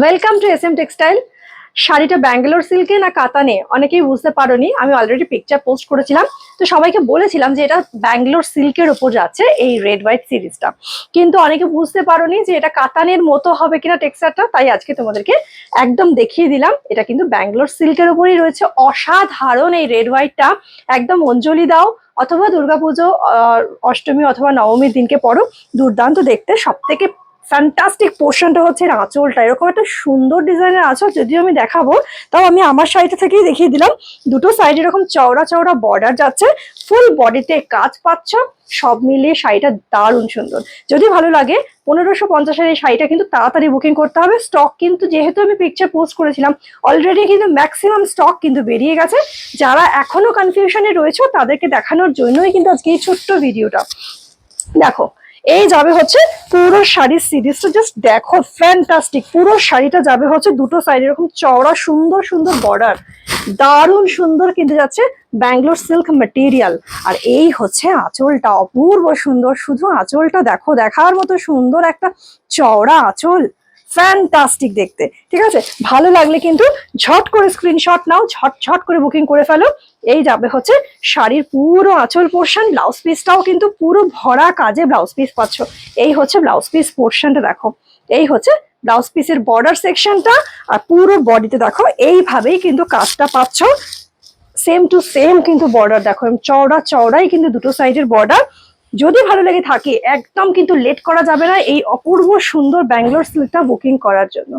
Welcome to S M textile. শাড়িটা ব্যাঙ্গালোর সিল্কে না কাতানে অনেকেই বুঝতে পারোনি, আমি অলরেডি পিকচার পোস্ট করেছিলাম। তো সবাইকে বলেছিলাম যে এটা ব্যাঙ্গালোর সিল্কের ওপর যাচ্ছে এই রেড হোয়াইট সিরিজটা, কিন্তু অনেকে বুঝতে পারোনি যে এটা কাতানের মতো হবে কিনা টেক্সচারটা। তাই আজকে তোমাদেরকে একদম দেখিয়ে দিলাম এটা কিন্তু ব্যাঙ্গালোর সিল্কের ওপরই রয়েছে। অসাধারণ এই রেড হোয়াইটটা, একদম অঞ্জলি দাও অথবা দুর্গাপুজো অষ্টমী অথবা নবমীর দিনকে পরো, দুর্দান্ত দেখতে। সব থেকে ফ্যান্টাস্টিক পোর্শনটা হচ্ছে এর আঁচলটা, এরকম একটা সুন্দর ডিজাইনের আঁচল যদিও আমি দেখাবো, তাও আমি আমার শাড়িটা থেকেই দেখিয়ে দিলাম। দুটো সাইড এরকম চওড়া চওড়া বর্ডার যাচ্ছে, ফুল বডিতে কাজ পাচ্ছ, সব মিলিয়ে শাড়িটা দারুণ সুন্দর। যদি ভালো লাগে 1550-এর এই শাড়িটা কিন্তু তাড়াতাড়ি বুকিং করতে হবে। স্টক কিন্তু যেহেতু আমি পিকচার পোস্ট করেছিলাম অলরেডি, কিন্তু ম্যাক্সিমাম স্টক কিন্তু বেরিয়ে গেছে। যারা এখনো কনফিউশনে রয়েছে তাদেরকে দেখানোর জন্যই কিন্তু আজকে এই ছোট্ট ভিডিওটা। দেখো, এই যাবে হচ্ছে পুরো শাড়ির সিরিজটা, জাস্ট দেখো ফ্যান্টাস্টিক। পুরো শাড়িটা যাবে হচ্ছে দুটো সাইড এরকম চওড়া সুন্দর সুন্দর বর্ডার, দারুণ সুন্দর কিন্তু যাচ্ছে ব্যাঙ্গালোর সিল্ক ম্যাটেরিয়াল। আর এই হচ্ছে আঁচলটা, অপূর্ব সুন্দর। শুধু আঁচলটা দেখো, দেখার মতো সুন্দর একটা চওড়া আঁচল, ফ্যান্টাস্টিক দেখতে। ঠিক আছে, ভালো লাগলে কিন্তু ঝট করে স্ক্রিনশট নাও, ঝট করে বুকিং করে ফেলো। এই যাবে হচ্ছে শাড়ির পুরো আঁচল পোর্শন। ব্লাউজ পিসটাও কিন্তু পুরো ভরা কাজে ব্লাউজ পিস পাচ্ছ। এই হচ্ছে ব্লাউজ পিস পোর্শনটা, দেখো এই হচ্ছে ব্লাউজ পিসের বর্ডার সেকশনটা। আর পুরো বডিতে দেখো এইভাবেই কিন্তু কাজটা পাচ্ছ, সেম টু সেম কিন্তু বর্ডার দেখো চওড়া চওড়াই কিন্তু দুটো সাইডের বর্ডার। যদি ভালো লেগে থাকে একদম কিন্তু লেট করা যাবে না এই অপূর্ব সুন্দর ব্যাঙ্গালোর সিল্কটা বুকিং করার জন্য।